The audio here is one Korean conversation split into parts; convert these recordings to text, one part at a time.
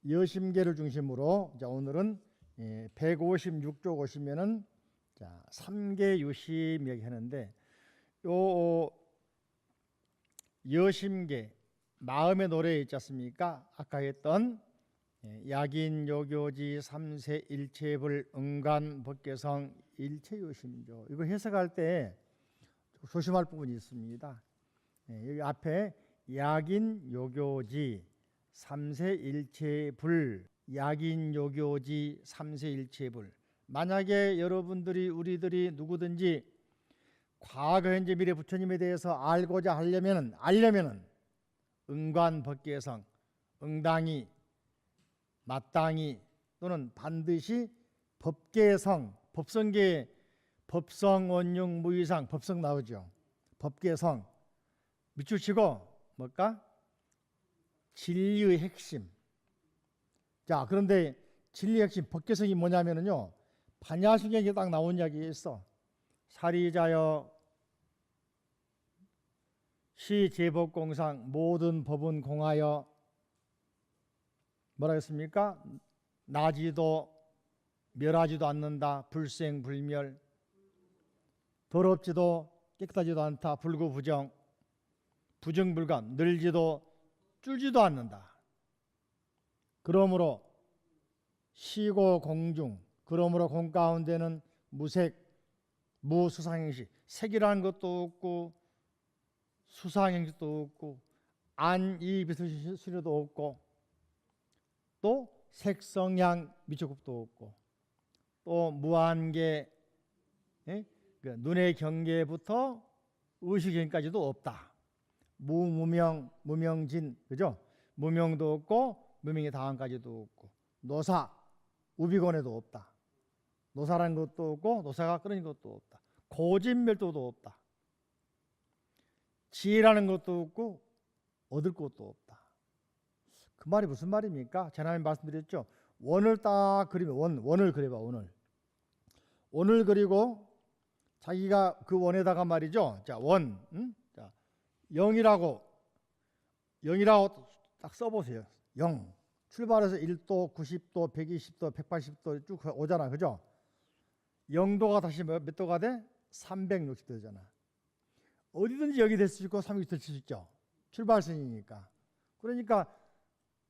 여심계를 중심으로 자 오늘은 156쪽 오시면은 자 3계 유심 얘기하는데 요 여심계 마음의 노래 있지 않습니까? 아까 했던 약인 요교지 삼세 일체불 응관 법계성 일체요심조 이거 해석할 때 조심할 부분이 있습니다. 여기 앞에 약인 요교지 삼세일체불 약인 요교지 삼세일체불 만약에 여러분들이 우리들이 누구든지 과거 현재 미래 부처님에 대해서 알고자 알려면은 응관법계성 응당히 마땅히 또는 반드시 법계성 법성계 법성원용 무이상 법성 나오죠. 법계성 밑줄치고 뭘까? 진리의 핵심. 자, 그런데 진리의 핵심 법계성이 뭐냐면은요. 반야식에 딱 나온 이야기가 있어. 사리자여 시제법공상 모든 법은 공하여 뭐라 했습니까? 나지도 멸하지도 않는다. 불생불멸 더럽지도 깨끗하지도 않다. 불구부정 부정불감 늘지도 줄지도 않는다. 그러므로 시고 공중 그러므로 공 가운데는 무색 무수상행식 색이라는 것도 없고 수상행식도 없고 안이 비수리도 없고 또 색성향 미초급도 없고 또 무한계 눈의 경계부터 의식경까지도 없다. 무무명 무명진 그죠? 무명도 없고 무명의 다음까지도 없고 노사 우비권에도 없다. 노사라는 것도 없고 노사가 끊어진 것도 없다. 고진멸도도 없다. 지혜라는 것도 없고 얻을 것도 없다. 그 말이 무슨 말입니까? 지난번에 말씀드렸죠. 원을 딱 그리면 원을 그려봐. 원을 그리고 자기가 그 원에다가 말이죠. 자, 원. 자, 0이라고 딱 써보세요. 0. 출발해서 1도, 90도, 120도, 180도 쭉 오잖아. 그죠? 0도가 다시 몇 도가 돼? 360도잖아. 어디든지 여기 될 수 있고 360도 될 수 있죠. 출발선이니까. 그러니까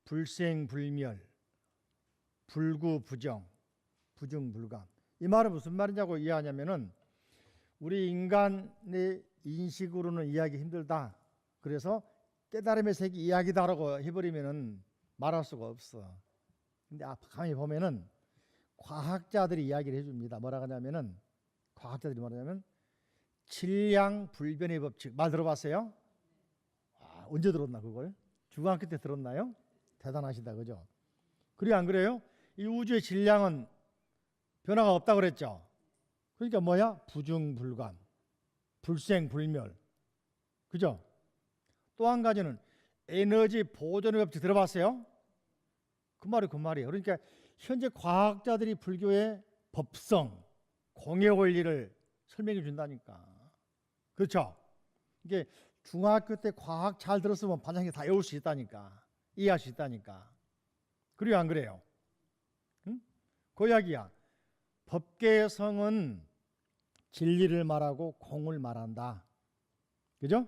불생불멸, 불구부정, 부정불감. 이 말은 무슨 말이냐고 이해하냐면은 우리 인간의 인식으로는 이해하기 힘들다. 그래서 깨달음의 세계 이야기다라고 해버리면은 말할 수가 없어. 근데 가만히 보면은 과학자들이 이야기를 해줍니다. 뭐라고 하냐면은 과학자들이 뭐라냐면 질량불변의 법칙 말 들어봤어요? 언제 들었나 그걸? 중학교 때 들었나요? 대단하시다 그죠? 그래 안 그래요? 이 우주의 질량은 변화가 없다고 그랬죠? 그러니까 뭐야? 부중불감, 불생불멸 그죠? 또 한 가지는 에너지 보존의 법칙 들어봤어요? 그 말이에요. 그러니까 현재 과학자들이 불교의 법성, 공의 원리를 설명해 준다니까. 그렇죠? 이게 중학교 때 과학 잘 들었으면 반장이 다 외울 수 있다니까. 이해할 수 있다니까. 그래요 안 그래요? 응? 그 이야기야. 법계성은 진리를 말하고 공을 말한다. 그죠?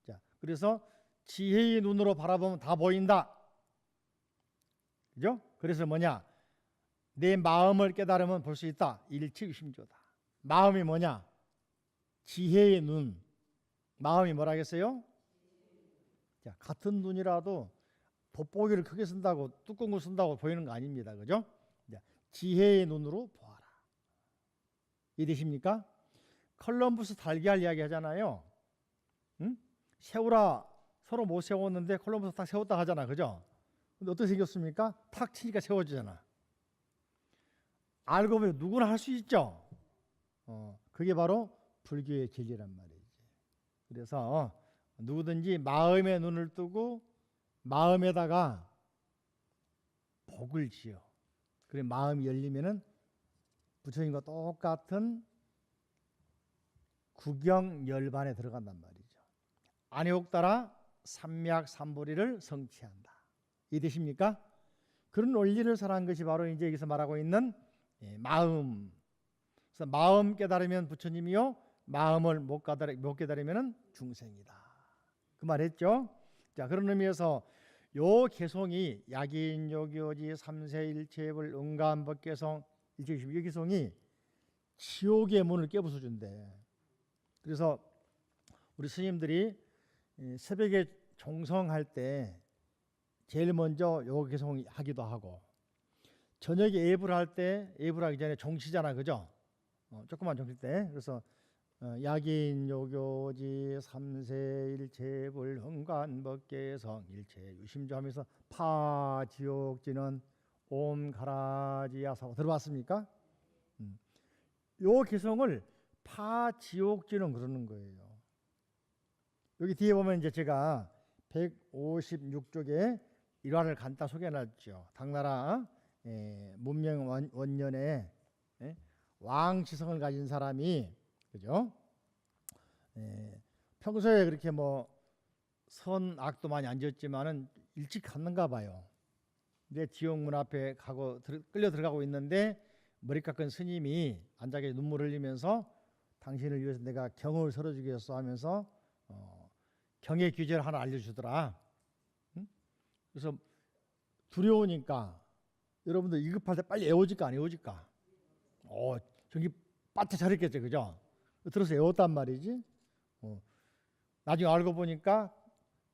자, 그래서 지혜의 눈으로 바라보면 다 보인다. 그죠? 그래서 뭐냐? 내 마음을 깨달으면 볼 수 있다. 일체유심조다. 마음이 뭐냐? 지혜의 눈. 마음이 뭐라겠어요? 자, 같은 눈이라도 돋보기를 크게 쓴다고 두꺼운 걸 쓴다고 보이는 거 아닙니다. 그죠? 자, 지혜의 눈으로 보아라. 이해되십니까? 콜럼버스 달걀 이야기 하잖아요. 응? 세우라 서로 못 세웠는데 콜럼버스 딱 세웠다 하잖아. 그죠? 근데 어떻게 생겼습니까? 탁 치니까 세워지잖아. 알고 보면 누구나 할 수 있죠. 그게 바로 불교의 진리란 말이지. 그래서 누구든지 마음의 눈을 뜨고 마음에다가 복을 지어. 그래 마음이 열리면은 부처님과 똑같은 구경열반에 들어간단 말이죠. 안욕 따라 삼맥삼보리를 성취한다. 이해되십니까? 그런 원리를 설한 것이 바로 이제 여기서 말하고 있는 마음. 그래서 마음 깨달으면 부처님이요, 마음을 못 깨달으면 중생이다. 그 말했죠. 자, 그런 의미에서 요 개성이 약인요교지 삼세일체불 응가한법개성 일체유심, 이 개성이 지옥의 문을 깨부숴 준대. 그래서 우리 스님들이 새벽에 종성할 때 제일 먼저 요 개성 하기도 하고, 저녁에 예불 할 때, 예불하기 전에 종치잖아, 그죠? 조그만 종칠 때. 그래서 약인요교지 삼세일체불 흥관법계성 일체유심조 하면서 파지옥지는 옴가라지야사고 들어봤습니까? 요 개성을 파지옥지는 그러는 거예요. 여기 뒤에 보면 이제 제가 156쪽에 일화를 간단 소개해놨죠. 당나라 문명 원년에 왕지성을 가진 사람이, 그죠? 평소에 그렇게 뭐 선악도 많이 안 지었지만은 일찍 갔는가 봐요. 근데 지옥문 앞에 끌려 들어가고 있는데 머리 깎은 스님이 앉아 계셔 눈물 흘리면서 당신을 위해서 내가 경을 설어주겠어 하면서 경의 규제를 하나 알려주더라. 응? 그래서 두려우니까 여러분들 위급할 때 빨리 애워질까 안 애워질까? 저기 빠트 잘했겠죠, 그죠? 들어서 애웠단 말이지. 나중에 알고 보니까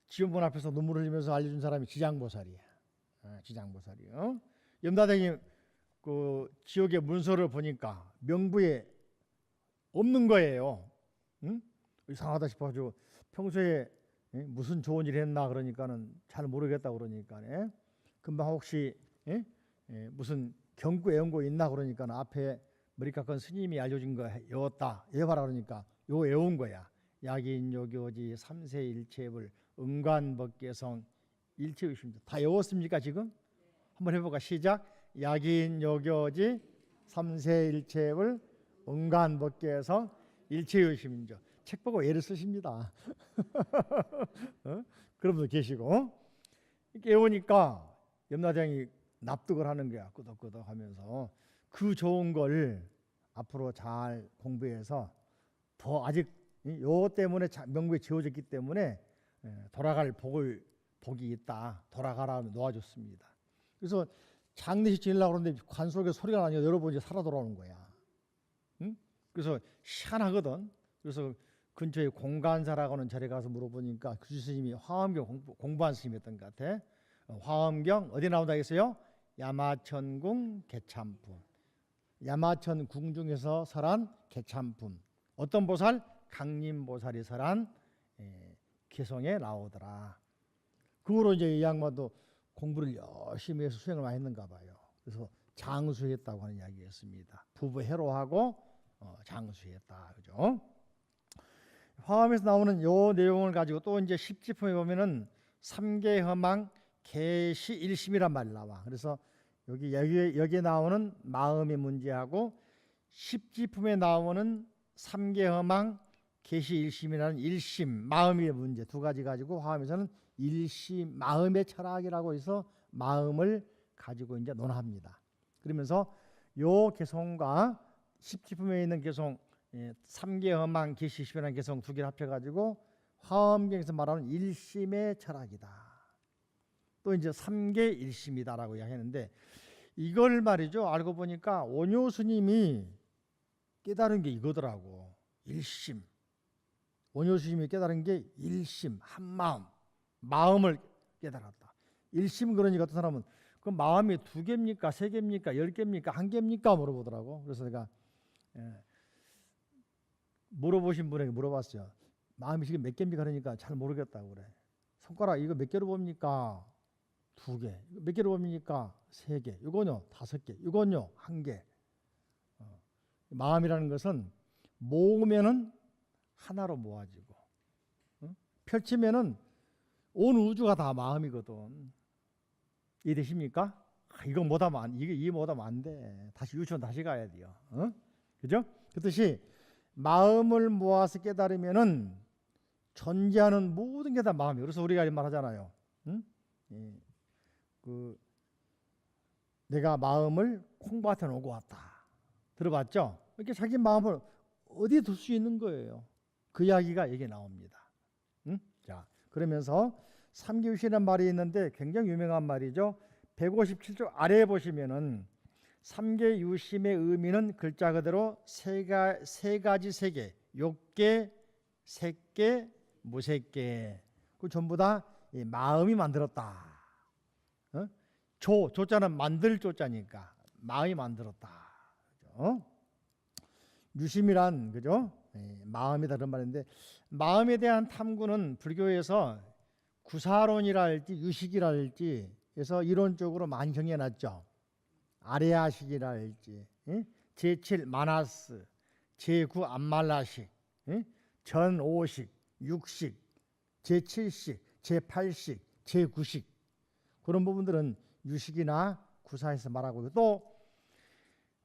지옥문 앞에서 눈물 흘리면서 알려준 사람이 지장보살이야. 지장보살이요. 염라대왕이 그 지옥의 문서를 보니까 명부에 없는 거예요. 응? 이상하다 싶어가지고 평소에 무슨 좋은 일 했나 그러니까는 잘 모르겠다 그러니까 금방 혹시 무슨 경구 애운 거 있나 그러니까 앞에 머리 깎은 스님이 알려준 거 외웠다, 외워라 그러니까 요 외운 거야. 약인요교지 삼세일체불 응관법계성 일체유심조 다 외웠습니까 지금? 한번 해볼까? 시작. 약인요교지 삼세일체불 응관법계성 일체유심조. 책 보고 예를 쓰십니다. 그런 분도 계시고. 이렇게 외우니까 염라대왕이 납득을 하는 거야. 끄덕끄덕 하면서 그 좋은 걸 앞으로 잘 공부해서 더 아직 요 때문에 명부에 지어졌기 때문에 돌아갈 복이 있다. 돌아가라 놓아줬습니다. 그래서 장례식 지내려고 그러는데 관 속에 소리가 나니까 여러분 이제 살아 돌아오는 거야. 응? 그래서 희한하거든. 그래서 근처에 공간사라고 하는 자리에 가서 물어보니까 그 스님이 화엄경 공부한 스님이었던 것 같아. 화엄경 어디 나온다 했어요? 야마천궁 개참품. 야마천 궁중에서 설한 개참품. 어떤 보살? 강림보살이 설한 개성에 나오더라. 그 후로 이제 이 양반도 공부를 열심히 해서 수행을 많이 했는가 봐요. 그래서 장수했다고 하는 이야기였습니다. 부부 해로하고 장수했다. 그죠? 화엄에서 나오는 요 내용을 가지고 또 이제 십지품에 보면은 삼계허망 개시일심이란 말이 나와. 그래서 여기에 나오는 마음의 문제하고 십지품에 나오는 삼계허망 개시일심이라는 일심 마음의 문제 두 가지 가지고 화엄에서는 일심 마음의 철학이라고 해서 마음을 가지고 이제 논합니다. 그러면서 요 개성과 십지품에 있는 개성 삼계허망 개시일심이라는 개성 두 개를 합쳐가지고 화엄경에서 말하는 일심의 철학이다. 또 이제 삼계일심이다라고 이야기하는데 이걸 말이죠. 알고 보니까 원효 스님이 깨달은 게 이거더라고. 일심. 원효 스님이 깨달은 게 일심, 한마음, 마음을 깨달았다. 일심 그러니까 어떤 사람은 그 마음이 2개입니까? 3개입니까? 10개입니까? 1개입니까? 물어보더라고. 그래서 내가 물어보신 분에게 물어봤어요. 마음이 지금 몇 개입니까? 그러니까 잘 모르겠다고 그래. 손가락 이거 몇 개로 봅니까? 2개. 몇 개로 봅니까? 3개. 이거는요 5개. 이건요 1개. 마음이라는 것은 모으면은 하나로 모아지고 펼치면은 온 우주가 다 마음이거든. 이해되십니까? 이거 못하면 이게 못하면 안 돼. 다시 유치원 다시 가야 돼요. 그죠? 그 뜻이 마음을 모아서 깨달으면은 존재하는 모든 게 다 마음이에요. 그래서 우리가 이 말 하잖아요. 그 내가 마음을 콩밭에 놓고 왔다. 들어봤죠? 이렇게 자기 마음을 어디에 둘 수 있는 거예요. 그 이야기가 여기 나옵니다. 응? 자, 그러면서 삼기유시라는 말이 있는데 굉장히 유명한 말이죠. 157쪽 아래에 보시면은 삼계유심의 의미는 글자 그대로 세 가지 세계, 욕계, 색계, 무색계. 그 전부 다 마음이 만들었다. 어? 조자는 만들 조자니까 마음이 만들었다. 그죠? 유심이란 그죠? 마음이다 그런 말인데 마음에 대한 탐구는 불교에서 구사론이라 할지 유식이라 할지 해서 이론적으로 많이 정해놨죠. 아레아식이라 할지 제7 마나스, 제9 암말라식, 전5식, 6식, 제7식, 제8식, 제9식 그런 부분들은 유식이나 구사에서 말하고 또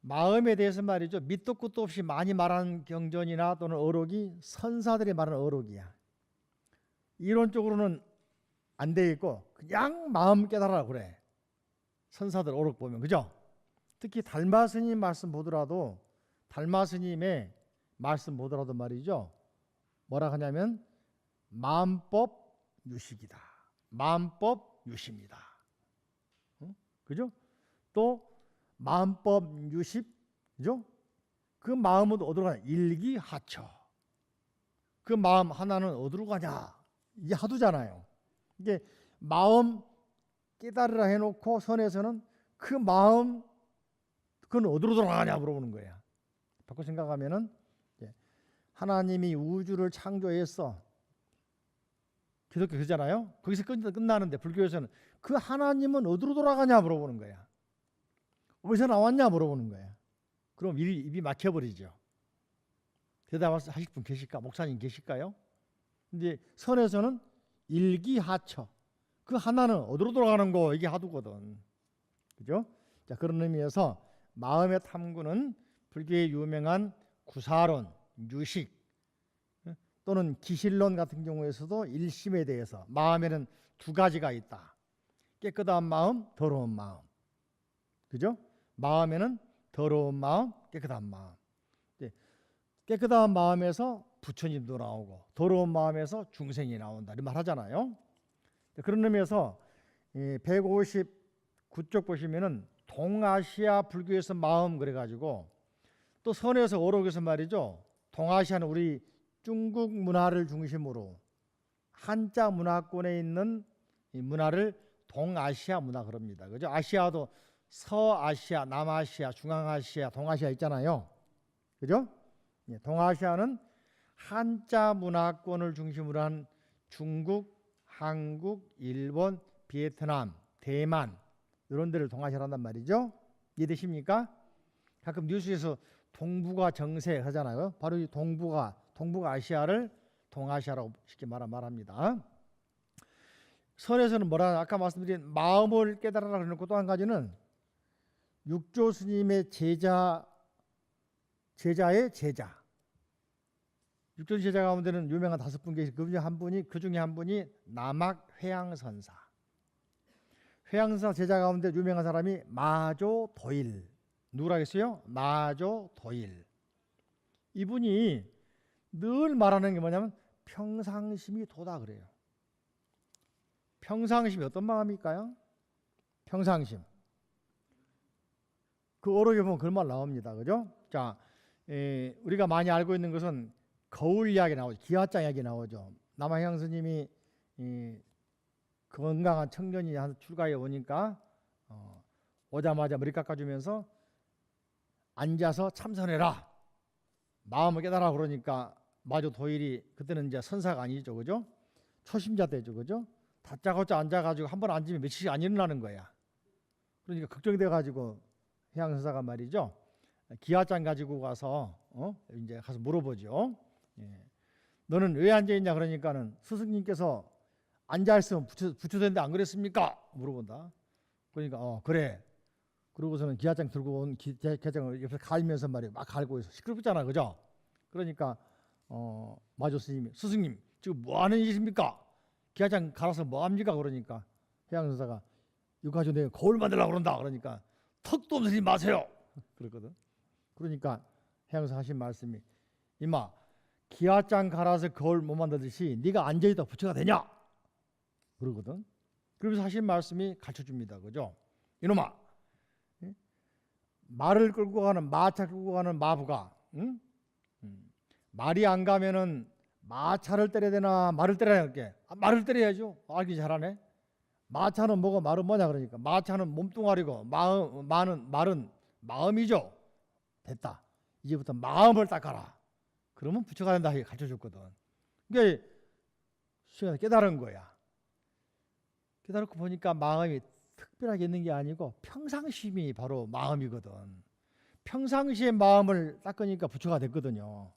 마음에 대해서 말이죠. 밑도 끝도 없이 많이 말하는 경전이나 또는 어록이 선사들이 말하는 어록이야. 이론적으로는 안 돼 있고 그냥 마음 깨달으라 그래. 선사들 어록 보면 그죠? 특히 달마 스님 말씀 보더라도 달마 스님의 말씀 보더라도 말이죠. 뭐라 하냐면 마음법 유식이다. 마음법 유심이다. 그죠? 또 마음법 유십, 그죠? 그 마음은 어디로 가냐? 일기하처. 그 마음 하나는 어디로 가냐? 이게 하두잖아요. 이게 마음 깨달으라 해놓고 선에서는 그 마음 그건 어디로 돌아가냐 물어보는 거야. 바꿔 생각하면은 하나님이 우주를 창조했어. 기독교 그잖아요. 거기서 끝나는데 불교에서는 그 하나님은 어디로 돌아가냐 물어보는 거야. 어디서 나왔냐 물어보는 거야. 그럼 입이 막혀버리죠. 대답하실 분 계실까? 목사님 계실까요? 근데 선에서는 일기하처. 그 하나는 어디로 돌아가는 거 이게 하두거든. 그죠? 자, 그런 의미에서 마음의 탐구는 불교의 유명한 구사론, 유식 또는 기실론 같은 경우에서도 일심에 대해서 마음에는 두 가지가 있다. 깨끗한 마음, 더러운 마음. 그죠? 마음에는 더러운 마음, 깨끗한 마음. 깨끗한 마음에서 부처님도 나오고 더러운 마음에서 중생이 나온다. 이런 말 하잖아요. 그런 의미에서 159쪽 보시면은 동아시아 불교에서 마음 그래가지고 또 선에서 어록에서 말이죠. 동아시아는 우리 중국 문화를 중심으로 한자 문화권에 있는 이 문화를 동아시아 문화 그럽니다. 그죠? 아시아도 서아시아, 남아시아, 중앙아시아, 동아시아 있잖아요. 그죠? 동아시아는 한자 문화권을 중심으로 한 중국, 한국, 일본, 베트남, 대만 이런 데를 동아시아로 한단 말이죠. 이해되십니까? 가끔 뉴스에서 동북아 정세 하잖아요. 바로 이 동북아 아시아를 동아시아라고 쉽게 말합니다. 선에서는 뭐라 아까 말씀드린 마음을 깨달아라 그러고 또 한 가지는 육조 스님의 제자의 제자. 육조 제자 가운데는 유명한 5분 계시 그 중에 한 분이 남학 회양선사. 회양선사 제자 가운데 유명한 사람이 마조 도일. 누구라겠어요? 마조 도일. 이분이 늘 말하는 게 뭐냐면 평상심이 도다 그래요. 평상심이 어떤 마음일까요? 평상심. 그 어록에 보면 그런 말 나옵니다. 그죠? 자, 우리가 많이 알고 있는 것은 거울 이야기 나오죠. 기와장 이야기 나오죠. 남아향 스님이 건강한 청년이 출가해 오니까 오자마자 머리 깎아주면서 앉아서 참선해라. 마음을 깨달아 그러니까 마조 도일이 그때는 이제 선사가 아니죠. 그죠? 초심자 때죠. 그죠? 다짜고짜 앉아가지고 한 번 앉으면 며칠씩 안 일어나는 거야. 그러니까 걱정이 돼가지고 해양선사가 말이죠. 기와장 가지고 가서 이제 가서 물어보죠. 너는 왜 앉아 있냐 그러니까는 스승님께서 앉아 있으면 부처된데 안 그랬습니까? 물어본다. 그러니까 그래. 그러고서는 기와장 들고 온 기와장을 옆에서 갈면서 말이에요. 막 갈고 있어. 시끄럽잖아, 그죠? 그러니까 마조 스승님 지금 뭐 하는 일입니까? 기와장 갈아서 뭐 합니까? 그러니까 해양선사가 이거 가지고 내가 거울 만들려고 그런다. 그러니까 턱도 없으니 마세요. 그러거든. 그러니까 해양사 하신 말씀이 이마 기아장 갈아서 거울 못 만들듯이 네가 앉아있다 부처가 되냐? 그러거든. 그러면서 하신 말씀이 가르쳐줍니다. 그죠? 이놈아, 말을 끌고 가는 마차 끌고 가는 마부가 말이 안 가면은 마차를 때려야 되나 말을 때려야 할게. 말을 때려야죠. 알기 잘하네. 마차는 뭐고 말은 뭐냐 그러니까 마차는 몸뚱아리고 말은 마음이죠. 됐다. 이제부터 마음을 닦아라. 그러면 부처가 된다 하게 가르쳐줬거든. 그러니까 시간에 깨달은 거야. 깨달고 보니까 마음이 특별하게 있는 게 아니고 평상심이 바로 마음이거든. 평상시의 마음을 닦으니까 부처가 됐거든요.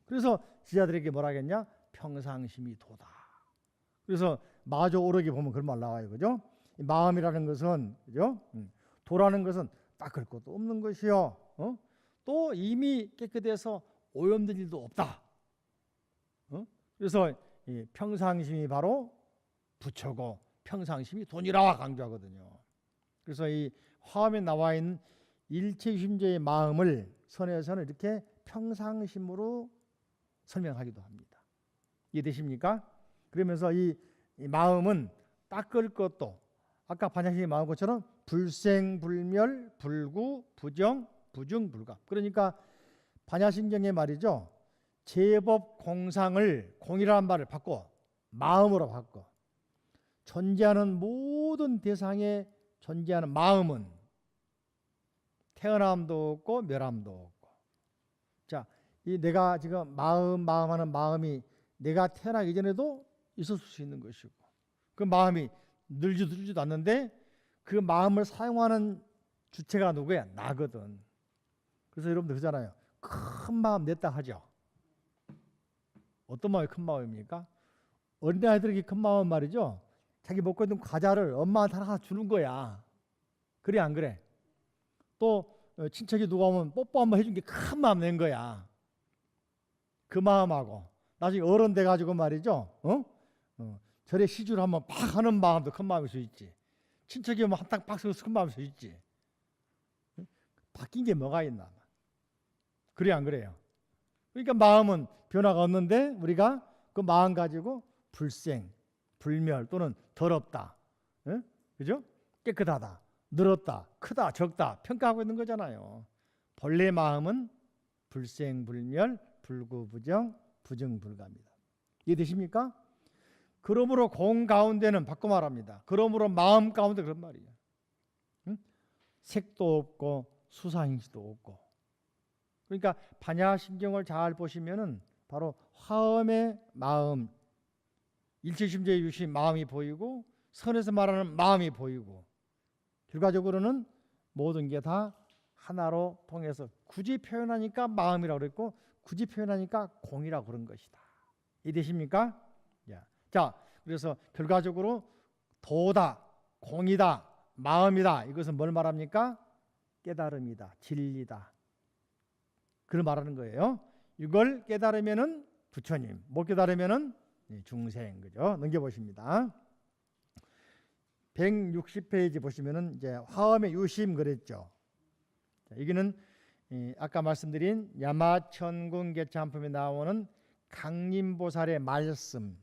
그래서 지자들에게 뭐라 하겠냐? 평상심이 도다. 그래서 마저 오르게 보면 그런 말 나와요. 그죠? 마음이라는 것은, 그죠? 도라는 것은 닦을 것도 없는 것이요. 또 이미 깨끗해서 오염된 일도 없다. 그래서 이 평상심이 바로 부처고 평상심이 돈이라 강조하거든요. 그래서 이 화엄에 나와 있는 일체심제의 마음을 선에서는 이렇게 평상심으로 설명하기도 합니다. 이해되십니까? 그러면서 이 마음은 닦을 것도 아까 반야심의 마음 것처럼 불생불멸 불구 부정 부중불감. 그러니까 반야심경의 말이죠. 제법 공상을 공이라는 말을 바꿔 마음으로 바꿔 존재하는 모든 대상에 존재하는 마음은 태어남도 없고 멸함도 없고. 자, 이 내가 지금 마음하는 마음이 내가 태어나기 전에도 있을 수 있는 것이고 그 마음이 늘지도 않는데 그 마음을 사용하는 주체가 누구야? 나거든. 그래서 여러분들 그러잖아요. 큰 마음 냈다 하죠. 어떤 마음이 큰 마음입니까? 어린아이들에게 큰 마음은 말이죠. 자기 먹고 있는 과자를 엄마한테 하나 주는 거야. 그래 안 그래? 또 친척이 누가 오면 뽀뽀 한번 해준 게 큰 마음 낸 거야. 그 마음하고 나중에 어른 돼가지고 말이죠. 절에 시주를 한번 팍 하는 마음도 큰 마음일 수 있지. 친척이 오면 한탕 팍 써서 큰 마음일 수 있지. 바뀐 게 뭐가 있나? 그래 안 그래요? 그러니까 마음은 변화가 없는데 우리가 그 마음 가지고 불생, 불멸 또는 더럽다, 그죠? 깨끗하다, 늘었다, 크다, 적다 평가하고 있는 거잖아요. 본래 마음은 불생, 불멸, 불구부정, 부정불가입니다. 이해되십니까? 그러므로 공 가운데는 바꿔 말합니다. 그러므로 마음 가운데 그런 말이에요. 색도 없고 수사행시도 없고. 그러니까 반야심경을 잘 보시면은 바로 화엄의 마음, 일체심제의 유시 마음이 보이고 선에서 말하는 마음이 보이고 결과적으로는 모든 게 다 하나로 통해서 굳이 표현하니까 마음이라고 그랬고 굳이 표현하니까 공이라고 그런 것이다. 이해되십니까? 자, 그래서 결과적으로 도다, 공이다, 마음이다. 이것은 뭘 말합니까? 깨달음이다, 진리다. 그걸 말하는 거예요. 이걸 깨달으면은 부처님, 못 깨달으면은 중생, 그죠? 넘겨보십니다. 160페이지 보시면은 이제 화엄의 유심 그랬죠. 자, 여기는 아까 말씀드린 야마천궁계참품에 나오는 강림보살의 말씀.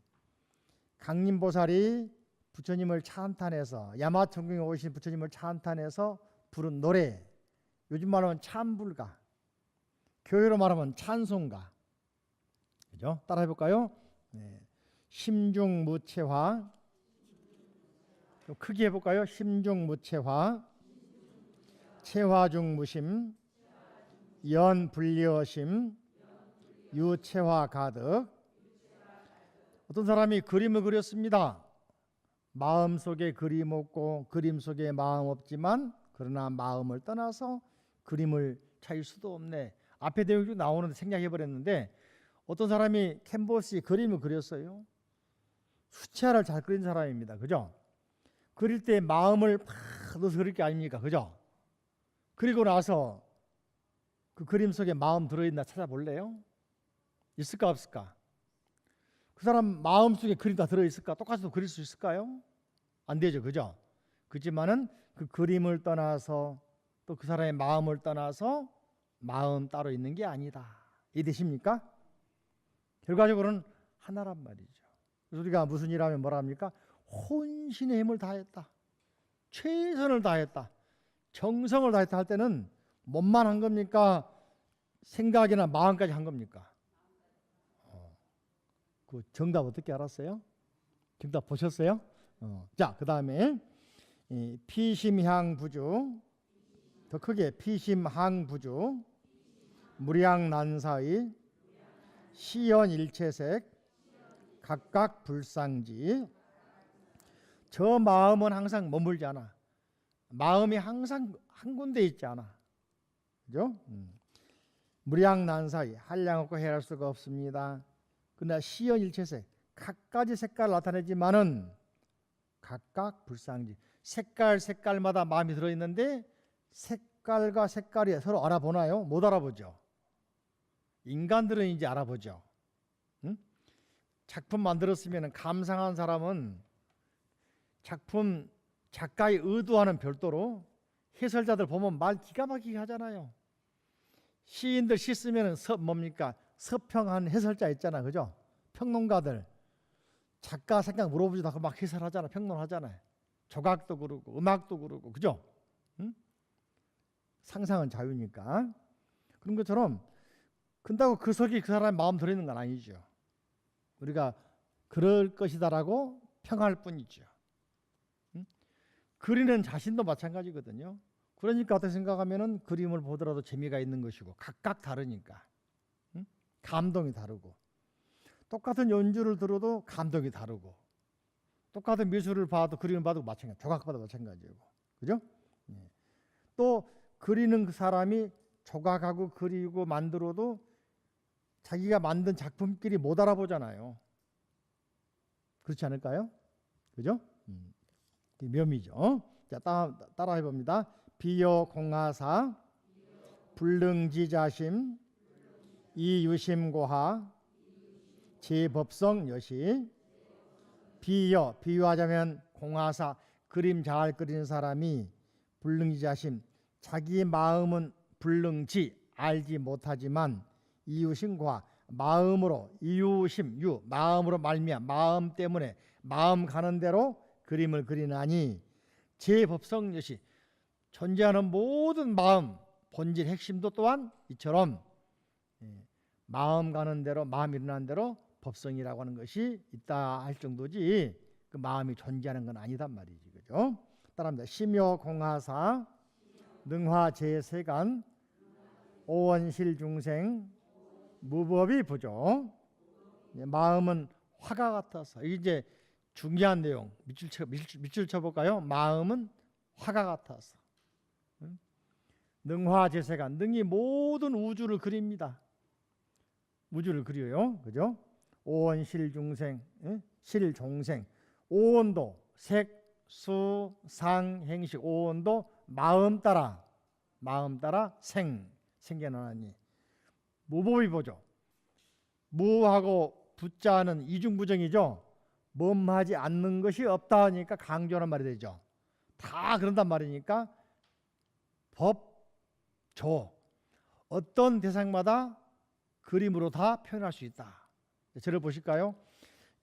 강림보살이 부처님을 찬탄해서 야마천궁에 오신 부처님을 찬탄해서 부른 노래. 요즘 말하면 찬불가. 교회로 말하면 찬송가. 그죠? 따라 해볼까요? 네. 심중무체화. 좀 크게 해볼까요? 심중무체화. 체화중무심. 연불려심. 유체화 가득. 어떤 사람이 그림을 그렸습니다. 마음속에 그림 없고 그림 속에 마음 없지만 그러나 마음을 떠나서 그림을 찾을 수도 없네. 앞에 내용이 나오는데 생략해버렸는데 어떤 사람이 캔버스에 그림을 그렸어요. 수채화를 잘 그린 사람입니다. 그죠? 그릴 때 마음을 팍 넣어서 그릴 게 아닙니까? 그죠? 그리고 나서 그 그림 속에 마음 들어있나 찾아볼래요? 있을까 없을까? 그 사람 마음속에 그림 다 들어있을까? 똑같이 그릴 수 있을까요? 안 되죠. 그죠? 그렇지만은 그 그림을 떠나서 또 그 사람의 마음을 떠나서 마음 따로 있는 게 아니다. 이해되십니까? 결과적으로는 하나란 말이죠. 그래서 우리가 무슨 일하면 뭐라 합니까? 혼신의 힘을 다했다. 최선을 다했다. 정성을 다했다 할 때는 몸만 한 겁니까? 생각이나 마음까지 한 겁니까? 그 정답 어떻게 알았어요? 정답 보셨어요? 자, 그 다음에 피심향부주, 더 크게 피심항부주, 무량난사의, 시연일체색, 각각 불상지. 저 마음은 항상 머물지 않아. 마음이 항상 한 군데 있지 않아. 그죠? 무량난사의, 한량 없고 해할 수가 없습니다. 그러나 시연일체색, 각가지 색깔을 나타내지만은 각각 불상지. 색깔마다 마음이 들어있는데 색깔과 색깔이 서로 알아보나요? 못 알아보죠. 인간들은 이제 알아보죠. 응? 작품 만들었으면 감상한 사람은 작품 작가의 의도와는 별도로 해설자들 보면 말 기가 막히게 하잖아요. 시인들 시 쓰면 뭡니까? 서평한 해설자 있잖아, 그죠? 평론가들 작가 생각 물어보지도 않고 막 해설하잖아, 평론하잖아요. 조각도 그러고 음악도 그러고, 그죠? 응? 상상은 자유니까. 그런 것처럼 근다고 그 속에 그 사람의 마음 들어있는 건 아니죠. 우리가 그럴 것이다라고 평할 뿐이죠. 응? 그리는 자신도 마찬가지거든요. 그러니까 어떻게 생각하면은 그림을 보더라도 재미가 있는 것이고 각각 다르니까. 응? 감동이 다르고 똑같은 연주를 들어도 감동이 다르고 똑같은 미술을 봐도 그림을 봐도 마찬가지, 조각 봐도 마찬가지고, 그죠? 또 그리는 그 사람이 조각하고 그리고 만들어도 자기가 만든 작품끼리 못 알아보잖아요. 그렇지 않을까요? 그죠? 묘미죠. 자, 따라 해봅니다. 비여 공하사, 불능지자심, 이유심고하, 제법성 여시. 비유하자면 공하사, 그림 잘 그리는 사람이 불능지자심, 자기 마음은 불능지, 알지 못하지만 이유심과 마음으로, 이유심, 마음으로 말미암아 마음 때문에 마음 가는 대로 그림을 그리나니 제법성 여시, 존재하는 모든 마음 본질 핵심도 또한 이처럼 마음 가는 대로, 마음 일어나는 대로 법성이라고 하는 것이 있다 할 정도지 그 마음이 존재하는 건 아니단 말이지, 그죠? 따라합니다. 심요 공하사, 능화제세간, 오원실 중생, 무법이 부조. 마음은 화가 같아서, 이게 이제 중요한 내용. 밑줄 쳐볼까요? 마음은 화가 같아서. 능화제세간, 능이 모든 우주를 그립니다. 우주를 그려요, 그죠? 오원실 중생, 실종생. 오원도 색, 수, 상, 행식. 오원도 마음 따라 생겨나니. 무법이 보죠. 무하고 부자는 이중부정이죠. 몸하지 않는 것이 없다 하니까 강조하는 말이 되죠. 다 그런단 말이니까 법조, 어떤 대상마다 그림으로 다 표현할 수 있다. 저를 보실까요?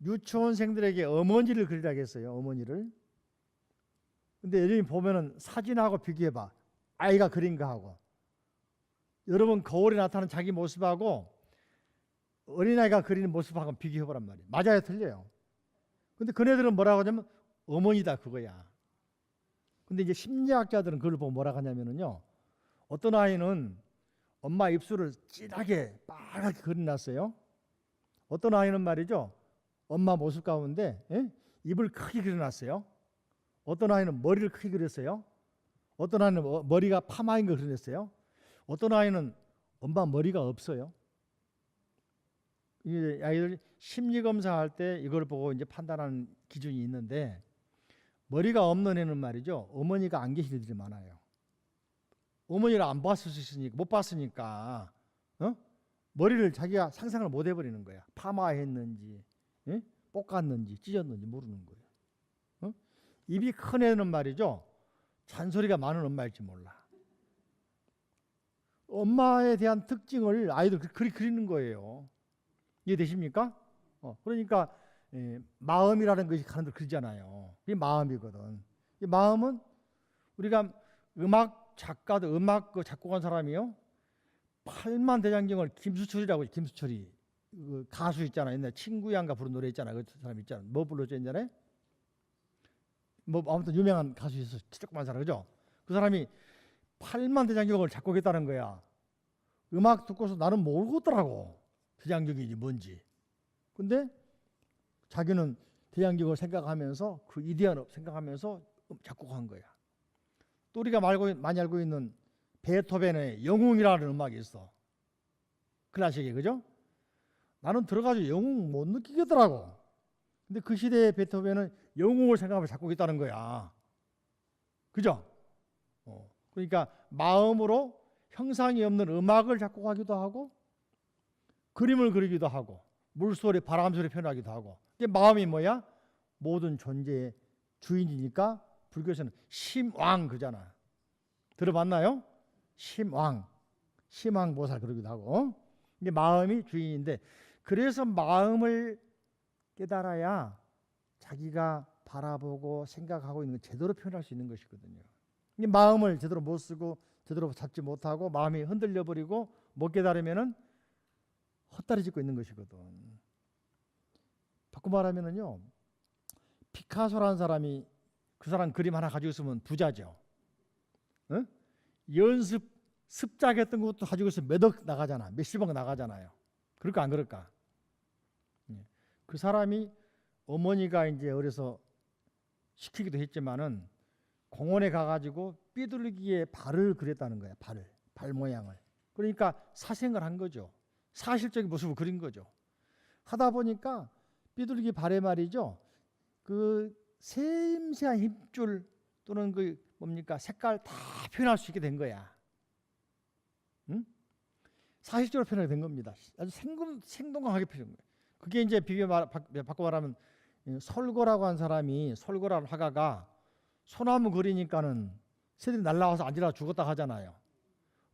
유치원생들에게 어머니를 그리라고 했어요. 어머니를. 근데 여러분이 보면은 사진하고 비교해봐. 아이가 그린 거하고. 여러분 거울에 나타나는 자기 모습하고 어린아이가 그리는 모습하고 비교해보란 말이에요. 맞아요, 틀려요? 근데 그네들은 뭐라고 하냐면 어머니다 그거야. 근데 이제 심리학자들은 그걸 보고 뭐라고 하냐면요, 어떤 아이는 엄마 입술을 진하게 빨갛게 그려놨어요. 어떤 아이는 말이죠, 엄마 모습 가운데 입을 크게 그려놨어요. 어떤 아이는 머리를 크게 그렸어요. 어떤 아이는 머리가 파마인 걸 그려냈어요. 어떤 아이는 엄마 머리가 없어요. 이게 아이들 심리 검사할 때 이걸 보고 이제 판단하는 기준이 있는데, 머리가 없는 애는 말이죠, 어머니가 안 계실 일들이 많아요. 어머니를 안 봤을 수 있으니까, 못 봤으니까 머리를 자기가 상상을 못 해버리는 거야. 파마했는지 볶았는지 찢었는지 모르는 거예요. 입이 큰 애는 말이죠, 잔소리가 많은 엄마일지 몰라. 엄마에 대한 특징을 아이들 그리는 거예요. 이해되십니까? 그러니까 마음이라는 것이 가는 대로 그리잖아요. 이게 마음이거든. 이 마음은 우리가 음악 작가도 음악 작곡한 사람이요. 8만 대장경을 김수철이라고 해요. 김수철이 그 가수 있잖아요. 옛날 친구양가 부른 노래 있잖아요. 그 사람 있잖아요. 뭐 불렀죠 옛날에? 뭐 아무튼 유명한 가수 있어서 조그만 사람 그죠? 그 사람이 8만 대장경을 작곡했다는 거야. 음악 듣고서 나는 모르겠더라고. 대장경이 뭔지. 근데 자기는 대장경을 생각하면서 그 이데아를 생각하면서 작곡한 거야. 또 우리가 많이 알고 있는 베토벤의 영웅이라는 음악이 있어. 클래식이 그죠? 나는 들어가지고 영웅 못 느끼겠더라고. 근데 그 시대의 베토벤은 영웅을 생각하면서 작곡했다는 거야. 그죠? 그러니까 마음으로 형상이 없는 음악을 작곡하기도 하고 그림을 그리기도 하고 물소리, 바람소리 표현하기도 하고. 이게 마음이 뭐야? 모든 존재의 주인이니까 불교에서는 심왕 그잖아. 들어봤나요? 심왕, 심왕보살 그러기도 하고. 이게 마음이 주인인데 그래서 마음을 깨달아야 자기가 바라보고 생각하고 있는 걸 제대로 표현할 수 있는 것이거든요. 이 마음을 제대로 못 쓰고 제대로 잡지 못하고 마음이 흔들려 버리고 못 깨달으면은 헛다리 짚고 있는 것이거든. 바꿔 말하면은요, 피카소라는 사람이 그 사람 그림 하나 가지고 있으면 부자죠. 응? 연습 습작했던 것도 가지고 있으면 몇억 나가잖아, 몇십억 나가잖아요. 그럴까 안 그럴까? 그 사람이 어머니가 이제 어려서 시키기도 했지만은 공원에 가가지고 삐뚤기에 발을 그렸다는 거야. 발 모양을. 그러니까 사생을 한 거죠. 사실적인 모습을 그린 거죠. 하다 보니까 삐뚤기 발에 말이죠. 그 세임새한 힘줄 또는 그 뭡니까 색깔 다 표현할 수 있게 된 거야. 응? 사실적으로 표현하게 된 겁니다. 아주 생동감하게 표현 거예요. 그게 이제 바꿔 말하면 설거라고 한 사람이 설거라는 화가가 소나무 그리니까는 새들이 날라와서 앉으라 죽었다 하잖아요.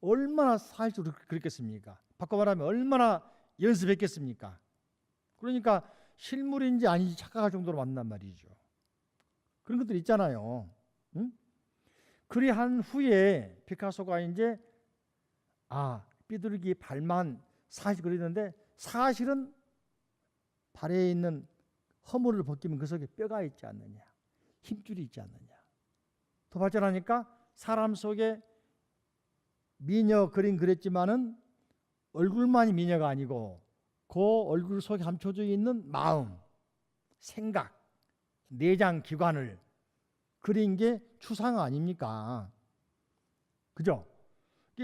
얼마나 사실적으로 그랬겠습니까? 바꿔 말하면 얼마나 연습했겠습니까? 그러니까 실물인지 아닌지 착각할 정도로 만난 말이죠. 그런 것들 있잖아요. 응? 그리한 후에 피카소가 이제 삐뚤기 발만 사실 그리는데 사실은 발에 있는 허물을 벗기면 그 속에 뼈가 있지 않느냐, 힘줄이 있지 않느냐. 더 발전하니까 사람 속에 미녀 그림 그렸지만은 얼굴만이 미녀가 아니고 그 얼굴 속에 감춰져 있는 마음, 생각, 내장 기관을 그린 게 추상 아닙니까? 그죠?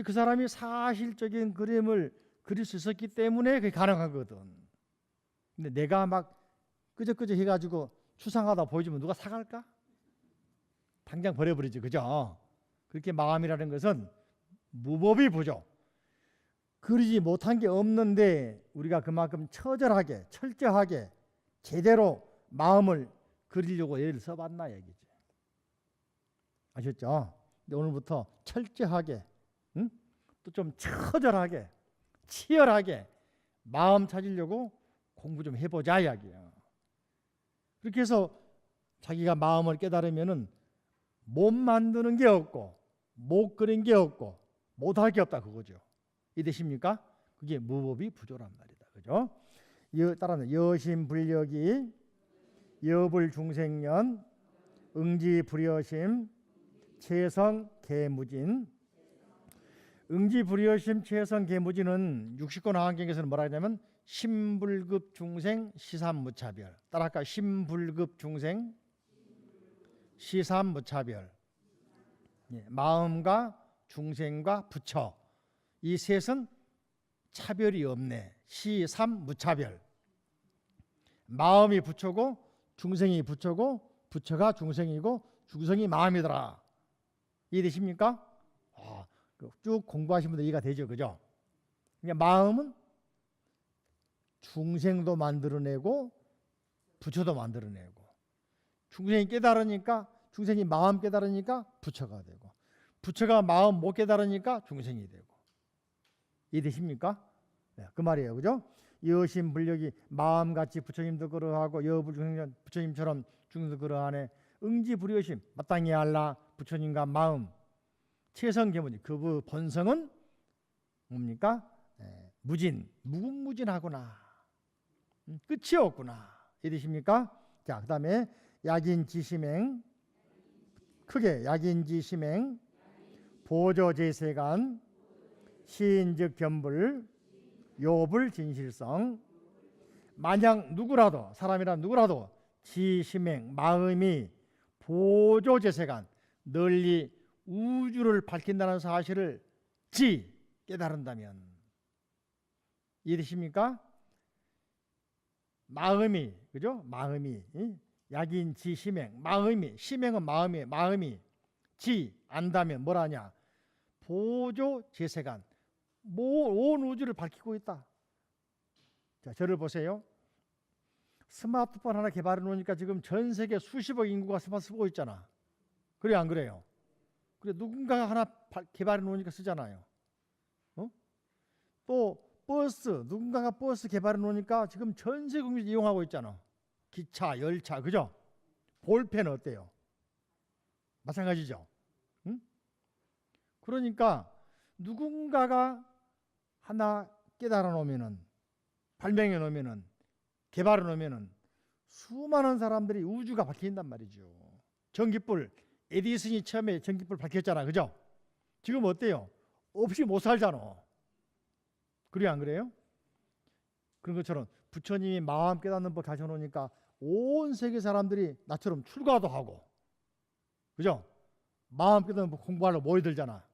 그 사람이 사실적인 그림을 그릴 수 있었기 때문에 그게 가능하거든. 근데 내가 막 끄적끄적 해가지고 추상하다 보여주면 누가 사갈까? 당장 버려버리지, 그죠? 그렇게 마음이라는 것은 무법이 부족. 그리지 못한 게 없는데 우리가 그만큼 처절하게, 철저하게 제대로 마음을 그리려고 애를 써봤나 얘기죠. 아셨죠? 근데 오늘부터 철저하게, 응? 또 좀 처절하게, 치열하게 마음 찾으려고 공부 좀 해보자 이야기예요. 그렇게 해서 자기가 마음을 깨달으면은 못 만드는 게 없고 못 그린 게 없고 못할 게 없다 그거죠. 이해되십니까? 그게 무법이 부조란 말이다. 그죠? 따라는 여심불력이 여불중생년 응지불여심 체성계무진. 응지불여심 체성계무진은 69 나한경에서는 뭐라 하냐면 심불급 중생 시삼무차별. 따라할까? 심불급 중생 시삼무차별. 마음과 중생과 부처 이 셋은 차별이 없네. 시삼무차별. 마음이 부처고 중생이 부처고 부처가 중생이고 중생이 마음이더라. 이해되십니까? 쭉 공부하신 분들 이해가 되죠, 그죠? 그러니까 마음은 중생도 만들어내고 부처도 만들어내고 중생이 깨달으니까 중생이 마음 깨달으니까 부처가 되고 부처가 마음 못 깨달으니까 중생이 되고 이해되십니까? 네, 그 말이에요. 그죠? 여신 불력이 마음같이 부처님도 그러하고 여불중생 부처님처럼 중도 그러하네. 응지불여심 마땅히 알라. 부처님과 마음 최성계문이 그 본성은 뭡니까? 무진 무궁무진하구나. 끝이 없구나. 이해되십니까? 자, 그 다음에 약인지심행 크게 약인지심행 보조제세간 시인즉 변불 요불 진실성. 만약 누구라도 사람이란 누구라도 지심행 마음이 보조제세간 널리 우주를 밝힌다는 사실을 깨달은다면 이해되십니까? 마음이 그죠? 마음이 약인지 심행 마음이 심행은 마음이에요. 마음이 안다면 뭐라냐? 보조제세간 온 우주를 밝히고 있다. 자, 저를 보세요. 스마트폰 하나 개발해 놓으니까 지금 전 세계 수십억 인구가 스마트폰 쓰고 있잖아. 그래 안 그래요? 그래 누군가가 하나 개발해 놓으니까 쓰잖아요. 또 버스 누군가가 버스 개발해 놓으니까 지금 전 세계 국민이 이용하고 있잖아. 기차, 열차, 그죠? 볼펜 어때요? 마찬가지죠. 응? 그러니까 누군가가 하나 깨달아 놓으면은 발명해 놓으면은 개발해 놓으면은 수많은 사람들이 우주가 밝힌단 말이죠. 전기불 에디슨이 처음에 전기불 밝혔잖아, 그죠? 지금 어때요? 없이 못 살잖아. 그래 안 그래요? 그런 것처럼 부처님이 마음 깨닫는 법 가르쳐 놓으니까 온 세계 사람들이 나처럼 출가도 하고, 그죠? 마음 깨닫는 법 공부하러 모여들잖아.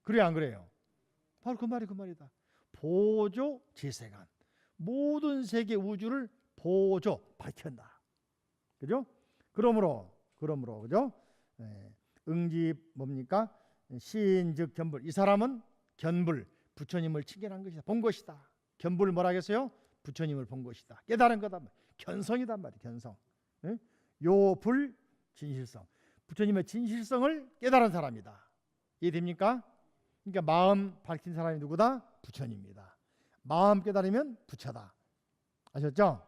그래 안 그래요? 바로 그 말이다. 보조 제세간 모든 세계 우주를 보조 밝힌다. 그죠? 그러므로 그죠? 응지 뭡니까? 시인 즉 견불. 이 사람은 견불 부처님을 칭견한 것이다. 본 것이다. 견불 뭐라 하겠어요? 부처님을 본 것이다. 깨달은 거다. 견성이단 말이에요. 견성. 요불 진실성. 부처님의 진실성을 깨달은 사람이다. 이해됩니까? 그러니까 마음 밝힌 사람이 누구다? 부처님입니다. 마음 깨달으면 부처다. 아셨죠?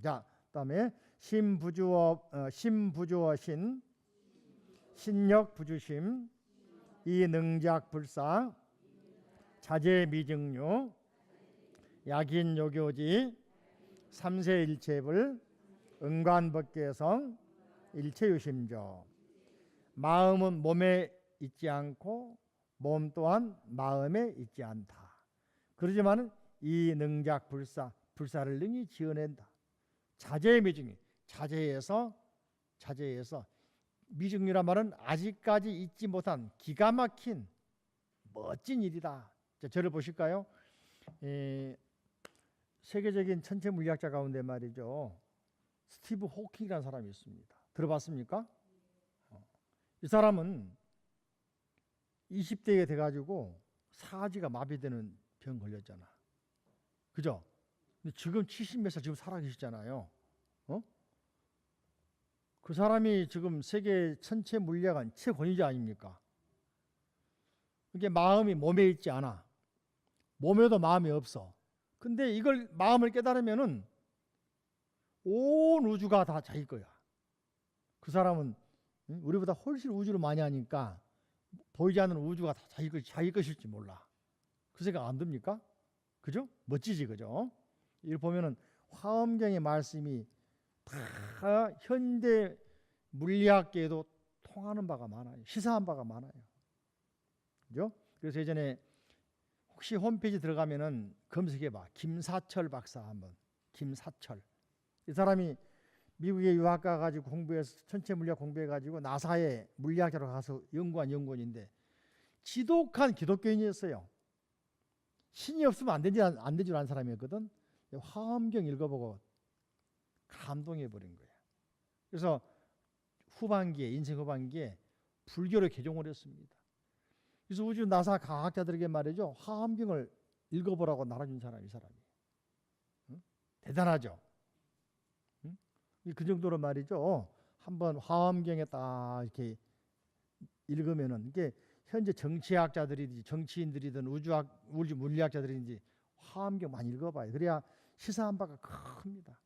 자, 그다음에 심부주어 신 신력 부주심 이능작 불사 자제미증류 약인요교지 삼세일체불 응관법계성 일체유심조. 마음은 몸에 있지 않고 몸 또한 마음에 있지 않다. 그러지만 이 능작 불사를 능히 지어낸다. 자제미증류 자제해서 미증류란 말은 아직까지 잊지 못한 기가 막힌 멋진 일이다. 자, 저를 보실까요? 세계적인 천체 물리학자 가운데 말이죠. 스티브 호킹이라는 사람이 있습니다. 들어봤습니까? 이 사람은 20대에 돼가지고 사지가 마비되는 병 걸렸잖아. 그죠? 근데 지금 70몇 살 지금 살아계시잖아요. 그 사람이 지금 세계 천체 물리학은 최권위자 아닙니까? 이게 마음이 몸에 있지 않아. 몸에도 마음이 없어. 근데 이걸 마음을 깨달으면은 온 우주가 다 자기 거야. 그 사람은 우리보다 훨씬 우주를 많이 하니까 보이지 않는 우주가 다 자기 것일지 몰라. 그 생각 안 듭니까? 그죠? 멋지지, 그죠? 이걸 보면은 화엄경의 말씀이 다 현대 물리학계에도 통하는 바가 많아요. 시사한 바가 많아요. 그죠? 그래서 예전에 혹시 홈페이지 들어가면은 검색해봐. 김사철 박사 한번. 김사철. 이 사람이 미국에 유학 가가지고 공부해서 천체 물리학 공부해가지고 나사에 물리학자로 가서 연구한 연구원인데 지독한 기독교인이었어요. 신이 없으면 안 된 줄 아는 사람이었거든. 화엄경 읽어보고 감동해버린 거야. 그래서 인생 후반기에 불교를 개종을 했습니다. 그래서 우주 나사 과학자들에게 말이죠. 화엄경을 읽어보라고 나눠준 사람이 이 사람이. 응? 대단하죠. 응? 그 정도로 말이죠. 한번 화엄경에 딱 이렇게 읽으면은 이게 현재 정치학자들이든지 정치인들이든 우주 물리학자들이든지 화엄경 많이 읽어봐요. 그래야 시사한 바가 큽니다.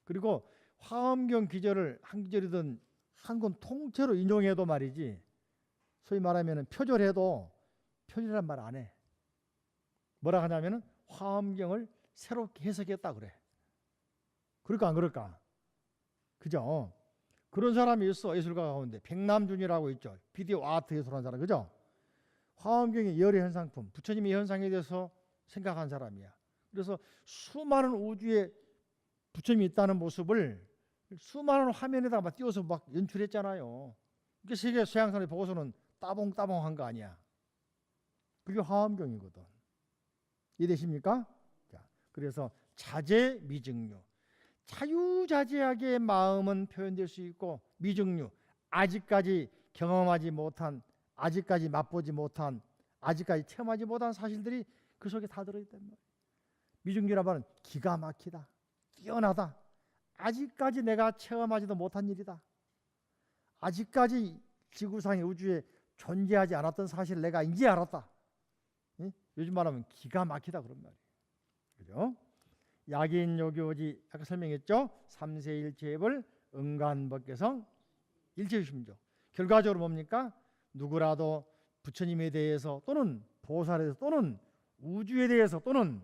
그리고 화엄경 기절을 한 기절이든 한 권 통째로 인용해도 말이지, 소위 말하면 표절해도 표절이란 말 안 해. 뭐라 하냐면은 화엄경을 새롭게 해석했다 그래. 그럴까 안 그럴까? 그죠? 그런 사람이 있어. 예술가 가운데 백남준이라고 있죠. 비디오 아트 예술하는 사람, 그죠? 화엄경의 열의 현상품, 부처님의 현상에 대해서 생각한 사람이야. 그래서 수많은 우주에 부처님이 있다는 모습을 수많은 화면에다가 막 띄워서 막 연출했잖아요. 이게 세계 서양사람이 보고서는 따봉따봉한 거 아니야. 그게 화엄경이거든. 이해되십니까? 자, 그래서 자제 미증류, 자유자재하게 마음은 표현될 수 있고, 미증류, 아직까지 경험하지 못한, 아직까지 맛보지 못한, 아직까지 체험하지 못한 사실들이 그 속에 다 들어있단 말이에요. 미증류란 말은 기가 막히다, 뛰어나다, 아직까지 내가 체험하지도 못한 일이다, 아직까지 지구상의 우주에 존재하지 않았던 사실을 내가 이제 알았다. 예? 요즘 말하면 기가 막히다 그런 말이에요. 그죠? 약인요교지 아까 설명했죠? 삼세일체불 응간법계성 일체유심조. 결과적으로 뭡니까? 누구라도 부처님에 대해서 또는 보살에 대해서 또는 우주에 대해서 또는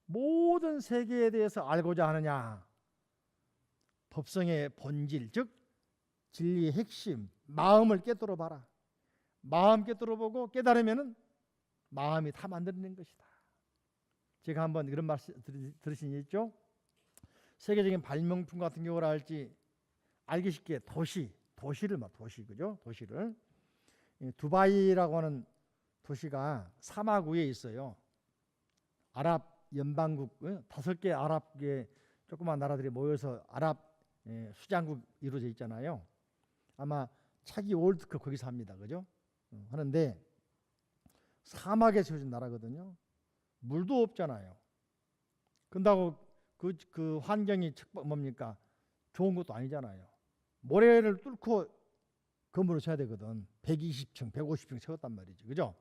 모든 세계에 대해서 알고자 하느냐, 법성의 본질, 즉 진리의 핵심, 마음을 깨뜨려 봐라. 마음 깨뜨려 보고 깨달으면은 마음이 다 만들어낸 것이다. 제가 한번 그런 말씀 들으신 적 있죠? 세계적인 발명품 같은 경우를 알기 쉽게 도시를 그죠? 도시를 두바이라고 하는 도시가 사막 위에 있어요. 아랍 연방국 5개 아랍계 조그만 나라들이 모여서 아랍 수장국 이루어져 있잖아요. 아마 차기 월드컵 거기서 합니다. 그죠? 하는데 사막에 세워진 나라거든요. 물도 없잖아요. 근다고 그 환경이 뭡니까? 좋은 것도 아니잖아요. 모래를 뚫고 건물을 쳐야 되거든. 120층, 150층 세웠단 말이죠. 그죠?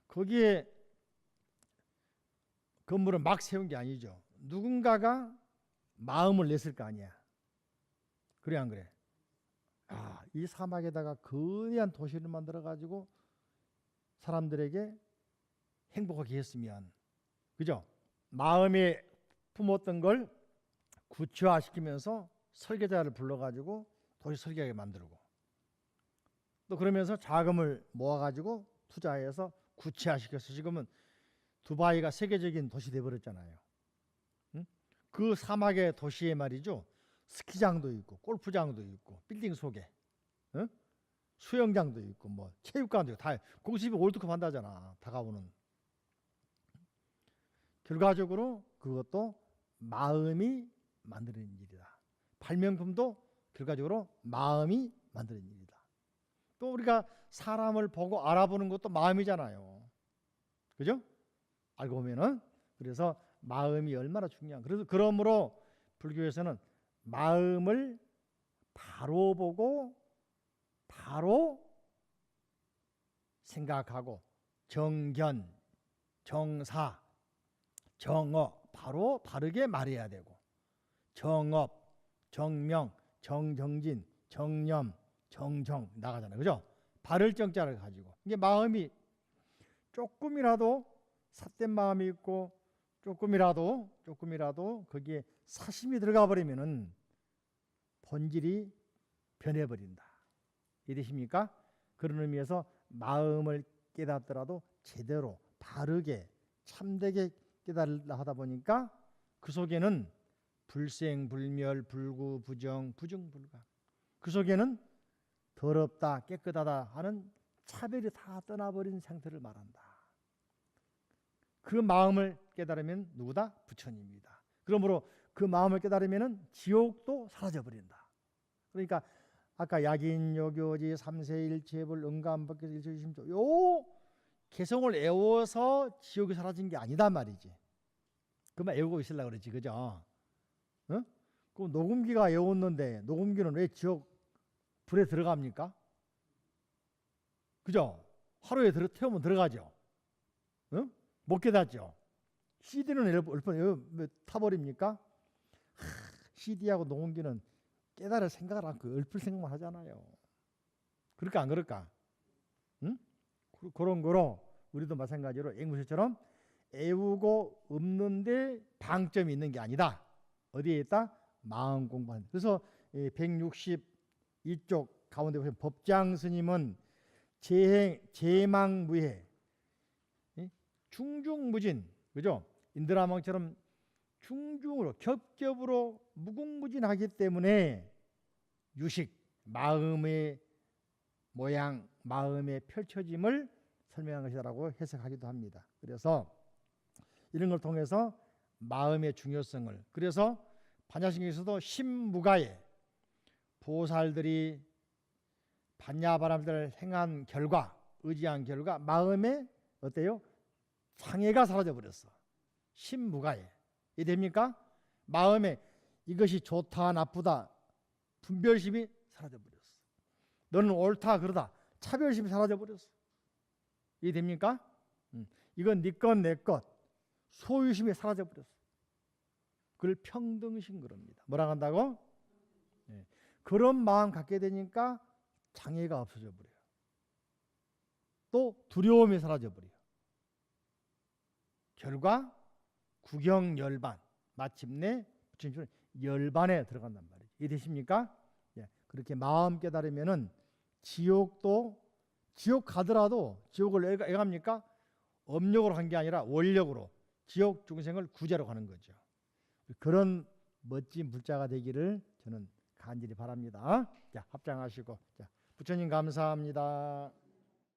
거기에 건물을 막 세운 게 아니죠. 누군가가 마음을 냈을 거 아니야. 그래 안 그래? 이 사막에다가 거대한 도시를 만들어 가지고 사람들에게 행복하게 했으면, 그죠? 마음에 품었던 걸 구체화시키면서 설계자를 불러가지고 도시 설계하게 만들고, 또 그러면서 자금을 모아가지고 투자해서 구체화시켜서 지금은 두바이가 세계적인 도시 돼버렸잖아요. 응? 그 사막의 도시에 말이죠, 스키장도 있고 골프장도 있고 빌딩 속에 수영장도 있고 뭐 체육관도 있고 다 거기서 월드컵 한다잖아. 다가오는. 결과적으로 그것도 마음이 만드는 일이다. 발명품도 결과적으로 마음이 만드는 일이다. 또 우리가 사람을 보고 알아보는 것도 마음이잖아요. 그죠? 알고 보면은. 그래서 마음이 얼마나 중요한. 그래서 그러므로 불교에서는 마음을 바로 보고 바로 생각하고 정견, 정사, 정어 바로 바르게 말해야 되고, 정업, 정명, 정정진, 정념, 정정 나가잖아요. 그죠? 바를 정자를 가지고. 이게 마음이 조금이라도 삿된 마음이 있고 조금이라도 거기에 사심이 들어가 버리면은 본질이 변해버린다. 이해되십니까? 그런 의미에서 마음을 깨닫더라도 제대로 바르게 참되게 깨달으려 하다 보니까 그 속에는 불생, 불멸, 불구, 부정, 부증불가, 그 속에는 더럽다, 깨끗하다 하는 차별이 다 떠나버린 상태를 말한다. 그 마음을 깨달으면 누구다? 부처님이다. 그러므로 그 마음을 깨달으면 지옥도 사라져버린다. 그러니까 아까 약인요교지 삼세일체불 응감법계서 일체유심조 요 개성을 애워서 지옥이 사라진 게 아니다 말이지. 그만 애우고 있으려고 그러지. 그죠? 어? 그 녹음기가 애웠는데 녹음기는 왜 지옥 불에 들어갑니까? 그죠? 하루에 태우면 들어가죠. 응? 못 깨닫죠. CD는 얼른 타버립니까? CD하고 녹음기는 깨달을 생각을 않고 읊을 생각만 하잖아요. 그럴까 안 그럴까? 응? 그런 거로 우리도 마찬가지로 앵무새처럼 애우고 읊는데 방점이 있는 게 아니다. 어디에 있다? 마음 공부하는. 그래서 162쪽 가운데 보시면 법장 스님은 제망무해, 중중무진, 그죠? 인드라망처럼 중중으로 겹겹으로 무궁무진하기 때문에 유식, 마음의 모양, 마음의 펼쳐짐을 설명한 것이라고 해석하기도 합니다. 그래서 이런 걸 통해서 마음의 중요성을, 그래서 반야신경에서도 신무가에 보살들이 반야바람들을 행한 결과, 의지한 결과 마음에 어때요? 상해가 사라져 버렸어. 신무가에. 이 됩니까? 마음에 이것이 좋다 나쁘다 분별심이 사라져 버렸어. 너는 옳다 그러다 차별심이 사라져 버렸어. 이 됩니까? 이건 네 것 내 것 소유심이 사라져 버렸어. 그걸 평등심 그럽니다. 뭐라 한다고? 네. 그런 마음 갖게 되니까 장애가 없어져 버려요. 또 두려움이 사라져 버려요. 결과 구경열반, 마침내 부처님처럼 열반에 들어간단 말이죠. 이해되십니까? 예, 그렇게 마음 깨달으면은 지옥 가더라도 지옥을 왜 갑니까? 업력으로 한 게 아니라 원력으로 지옥 중생을 구제로 가는 거죠. 그런 멋진 불자가 되기를 저는 간절히 바랍니다. 자, 합장하시고, 자, 부처님 감사합니다.